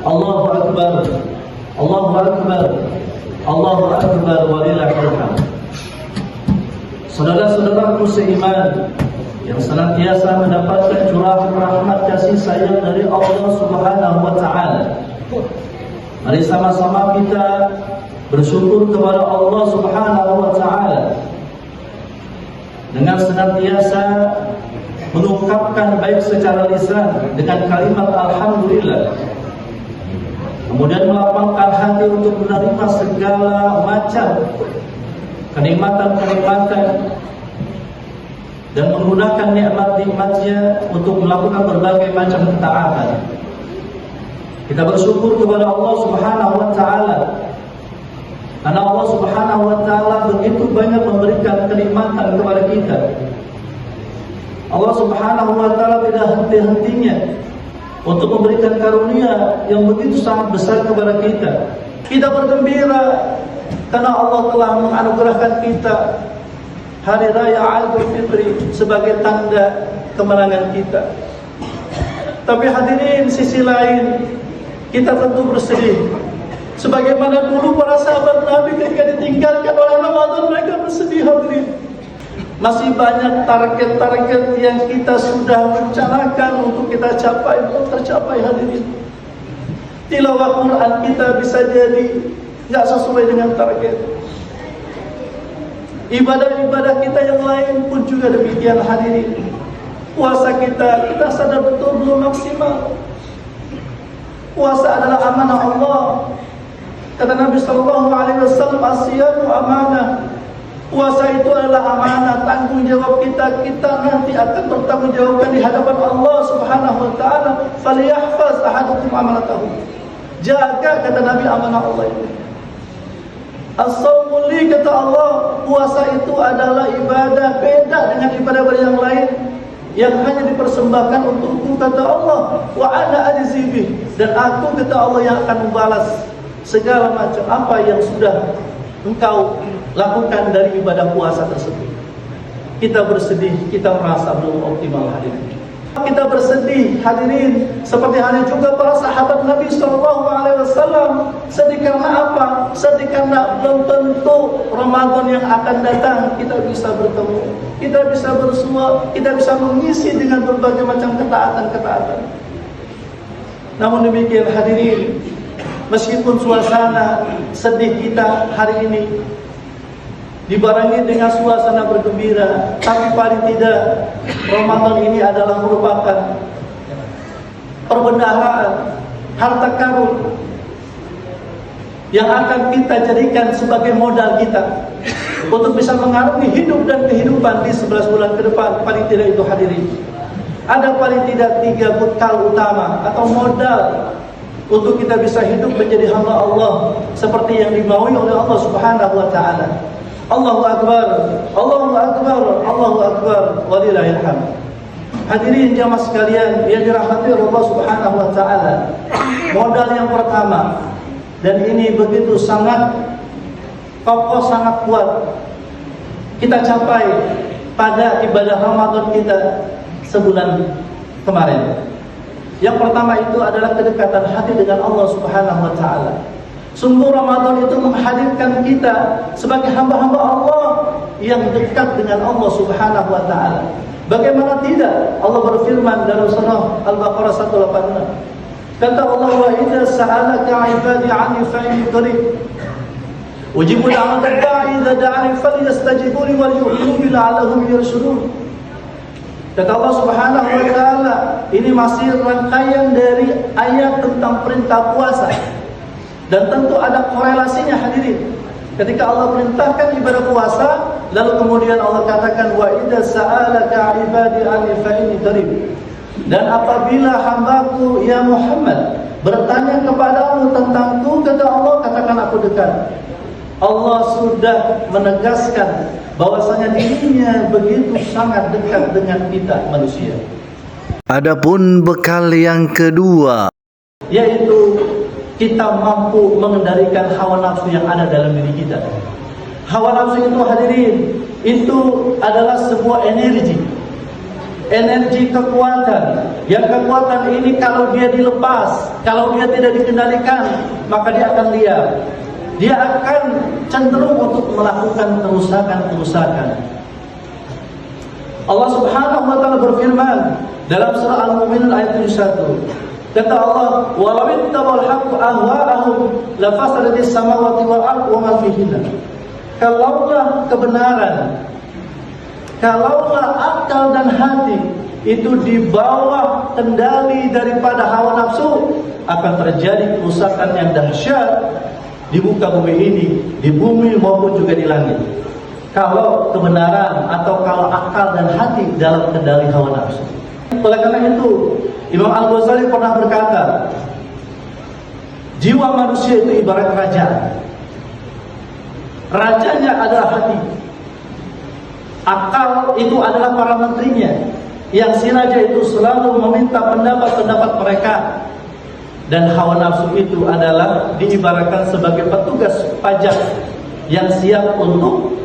Allahu Akbar, Allahu Akbar, Allahu Akbar walillahil hamd. Saudara-saudaraku seiman yang senantiasa mendapatkan curahan rahmat kasih sayang dari Allah Subhanahu wa taala, mari sama-sama kita bersyukur kepada Allah Subhanahu wa taala dengan senantiasa mengungkapkan baik secara lisan dengan kalimat alhamdulillah, kemudian melapangkan hati untuk menerima segala macam kenikmatan-kenikmatan dan menggunakan nikmat-nikmatnya untuk melakukan berbagai macam ketaatan. Kita bersyukur kepada Allah Subhanahu wa taala karena Allah Subhanahu wa taala begitu banyak memberikan kenikmatan kepada kita. Allah Subhanahu wa taala tidak henti-hentinya untuk memberikan karunia yang begitu sangat besar kepada kita. Kita bergembira karena Allah telah menganugerahkan kita Hari Raya Idul Fitri sebagai tanda kemenangan kita. Tapi hadirin, sisi lain kita tentu bersedih. Sebagaimana dulu para sahabat Nabi ketika ditinggalkan oleh Ramadan, mereka bersedih hadirin. Masih banyak target-target yang kita sudah rencanakan untuk kita capai, belum tercapai hadirin. Tilawah Quran kita bisa jadi nggak sesuai dengan target. Ibadah-ibadah kita yang lain pun juga demikian hadirin. Puasa kita sadar betul belum maksimal. Puasa adalah amanah Allah. Kata Nabi sallallahu alaihi wasallam, "As-siyamu amanah." Puasa itu adalah amanah, tanggung jawab kita. Kita nanti akan bertanggung jawabkan di hadapan Allah Subhanahu wa taala. "Falyahfaz ahadukum amanatahu." Jaga, kata Nabi, amanah Allah itu. As-sawmu li, kata Allah, puasa itu adalah ibadah beda dengan ibadah yang lain yang hanya dipersembahkan untukku, kata Allah. Wa ana ajzi bih, dan aku, kata Allah, yang akan membalas segala macam apa yang sudah engkau lakukan dari ibadah puasa tersebut. Kita bersedih, kita merasa belum optimal hadirin. Kita bersedih hadirin, seperti halnya juga para sahabat Nabi SAW. Sedih karena apa? Sedih karena belum tentu Ramadan yang akan datang kita bisa bertemu, kita bisa bersua, kita bisa mengisi dengan berbagai macam ketaatan-ketaatan. Namun demikian hadirin, meskipun suasana sedih kita hari ini dibarengi dengan suasana bergembira, tapi paling tidak Ramadan ini adalah merupakan perbendaharaan harta karun yang akan kita jadikan sebagai modal kita untuk bisa mengarungi hidup dan kehidupan di 11 bulan ke depan. Paling tidak itu hadirin, ada paling tidak 3 bekal utama atau modal untuk kita bisa hidup menjadi hamba Allah seperti yang dimaui oleh Allah Subhanahu wa taala. Allahu Akbar, Allahu Akbar, Allahu Akbar, walillahil hamd. Hadirin jamaah sekalian yang dirahmati Allah Subhanahu wa taala, modal yang pertama, dan ini begitu sangat kokoh, sangat kuat, kita capai pada ibadah Ramadan kita sebulan kemarin. Yang pertama itu adalah kedekatan hati dengan Allah Subhanahu wa taala. Sungguh Ramadan itu menghadirkan kita sebagai hamba-hamba Allah yang dekat dengan Allah Subhanahu wa taala. Bagaimana tidak? Allah berfirman dalam surah Al-Baqarah 186. Kata Allah, "Wa idza sa'alaka 'ibadi 'anni fa inni qarib. Ujibu da'watad da'i idza da'ani falyastajibu li wal yu'minu bi la'allahum yarshudun." Kata Allah Subhanahu wa taala, ini masih rangkaian dari ayat tentang perintah puasa. Dan tentu ada korelasinya hadirin. Ketika Allah perintahkan ibadah puasa, lalu kemudian Allah katakan, "Wa idza sa'alaka 'ibadi 'anni fa inni qarib." Dan apabila hambaku ya Muhammad bertanya kepadamu tentangku, kata Allah, katakan aku dekat. Allah sudah menegaskan bahwasanya dirinya begitu sangat dekat dengan kita manusia. Adapun bekal yang kedua, yaitu kita mampu mengendalikan hawa nafsu yang ada dalam diri kita. Hawa nafsu itu hadirin, itu adalah sebuah energi energi kekuatan. Yang kekuatan ini kalau dia dilepas, kalau dia tidak dikendalikan, maka dia akan liar. Dia akan cenderung untuk melakukan kerusakan-kerusakan. Allah Subhanahu wa taala berfirman dalam surah Al-Mu'minun ayat 71. Kata Allah, "Walau ittaba'al haqqu ahwa'ahum lafasadatis samawati wal ardu wa ma fihinna." Kalaulah kebenaran, kalaulah akal dan hati itu di bawah kendali daripada hawa nafsu, akan terjadi kerusakan yang dahsyat di muka bumi ini, di bumi maupun juga di langit. Kalau kebenaran atau kalau akal dan hati dalam kendali hawa nafsu. Oleh karena itu, Imam Al-Ghazali pernah berkata, jiwa manusia itu ibarat kerajaan. Rajanya adalah hati. Akal itu adalah para menterinya, yang si raja itu selalu meminta pendapat-pendapat mereka. Dan hawa nafsu itu adalah diibaratkan sebagai petugas pajak yang siap untuk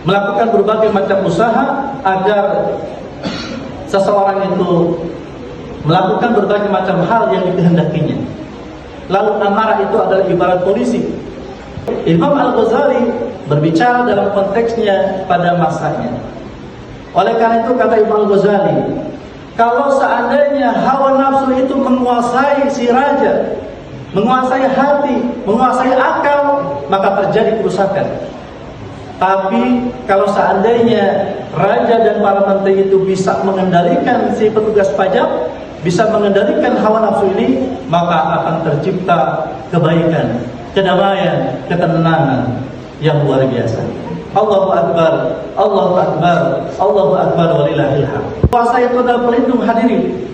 melakukan berbagai macam usaha agar seseorang itu melakukan berbagai macam hal yang dikehendakinya. Lalu amarah itu adalah ibarat polisi. Imam Al-Ghazali berbicara dalam konteksnya pada masanya. Oleh karena itu kata Imam Al-Ghazali, kalau seandainya hawa nafsu itu menguasai si raja, menguasai hati, menguasai akal, maka terjadi kerusakan. Tapi kalau seandainya raja dan para menteri itu bisa mengendalikan si petugas pajak, bisa mengendalikan hawa nafsu ini, maka akan tercipta kebaikan, kedamaian, ketenangan yang luar biasa. Allahu Akbar, Allahu Akbar, Allahu Akbar walillahil hamd. Puasa itu adalah pelindung hadirin.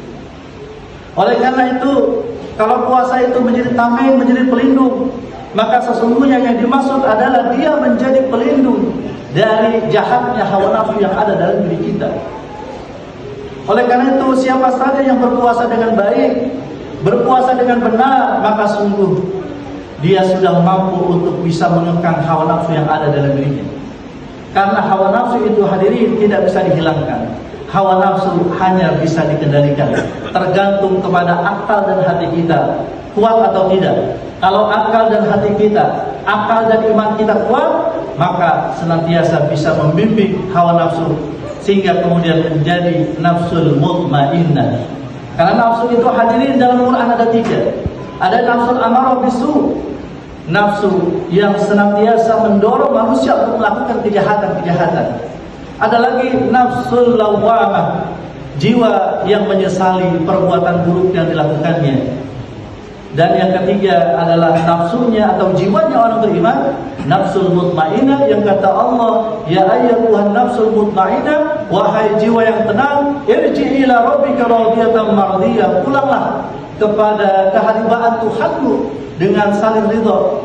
Oleh karena itu, kalau puasa itu menjadi tameng, menjadi pelindung, maka sesungguhnya yang dimaksud adalah dia menjadi pelindung dari jahatnya hawa nafsu yang ada dalam diri kita. Oleh karena itu, siapa saja yang berpuasa dengan baik, berpuasa dengan benar, maka sungguh dia sudah mampu untuk bisa mengekang hawa nafsu yang ada dalam dirinya. Karena hawa nafsu itu hadirin tidak bisa dihilangkan. Hawa nafsu hanya bisa dikendalikan, tergantung kepada akal dan hati kita kuat atau tidak. Kalau akal dan hati kita, akal dan iman kita kuat, maka senantiasa bisa membimbing hawa nafsu sehingga kemudian menjadi nafsul mutmainnah. Karena nafsu itu hadirin dalam Quran ada 3. Ada nafsul amarah bisu, nafsu yang senantiasa mendorong manusia untuk melakukan kejahatan-kejahatan. Ada lagi nafsul lawwamah, jiwa yang menyesali perbuatan buruk yang dilakukannya. Dan yang ketiga adalah nafsunya atau jiwanya orang beriman, nafsul mutmainnah, yang kata Allah, ya ayyatuhan nafsul mutmainnah, wahai jiwa yang tenang, irji ila rabbika radiyatan mardiyah, pulanglah kepada keharibaan Tuhanmu dengan saling ridha,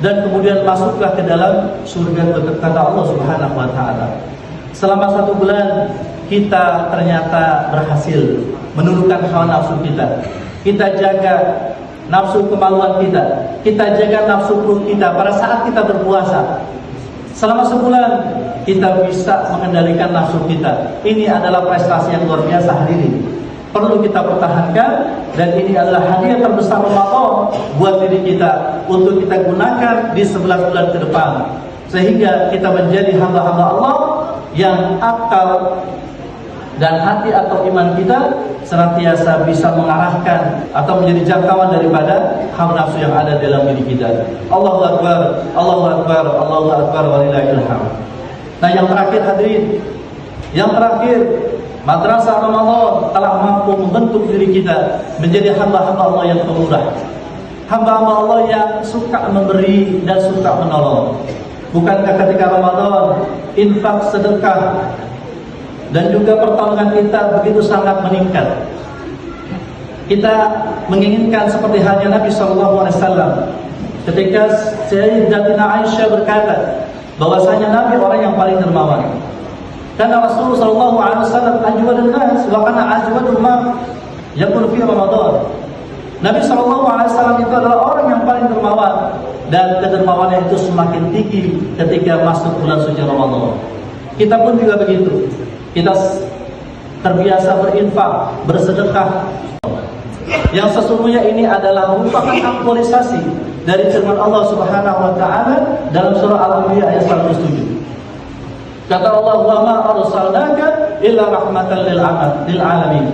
dan kemudian masuklah ke dalam surga, kata Allah Subhanahu wa taala. Selama 1 bulan kita ternyata berhasil menundukkan hawa nafsu kita. Kita jaga nafsu kemaluan kita, kita jaga nafsu perut kita pada saat kita berpuasa. Selama sebulan kita bisa mengendalikan nafsu kita. Ini adalah prestasi yang luar biasa hadirin. Perlu kita pertahankan, dan ini adalah hadiah terbesar Ramadan buat diri kita untuk kita gunakan di 11 bulan ke depan, sehingga kita menjadi hamba-hamba Allah yang akal dan hati atau iman kita senantiasa bisa mengarahkan atau menjadi jangkauan daripada hawa nafsu yang ada dalam diri kita. Allahu Akbar, Allahu Akbar, Allahu Akbar walillahil hamd. Nah, yang terakhir hadirin, yang terakhir, Madrasah Ramadan telah mampu membentuk diri kita menjadi hamba-hamba Allah yang pemurah, hamba-hamba Allah yang suka memberi dan suka menolong. Bukankah ketika Ramadan infak, sedekah, dan juga pertolongan kita begitu sangat meningkat? Kita menginginkan seperti halnya Nabi SAW ketika Sayyidatina Aisyah berkata bahwasanya Nabi orang yang paling dermawan. Karena Rasulullah SAW ajwadun nas wa kana ajwadul ma yakun fi Ramadan. Nabi SAW itu adalah orang yang paling dermawan, dan kedermawanan itu semakin tinggi ketika masuk bulan suci Ramadan. Kita pun juga begitu. Kita terbiasa berinfak, bersedekah. Yang sesungguhnya ini adalah merupakan aktualisasi dari firman Allah Subhanahu wa taala dalam surah Al-Anbiya ayat 107. Kata Allah, "Wa ma arsalnaka illa rahmatan lil alamin."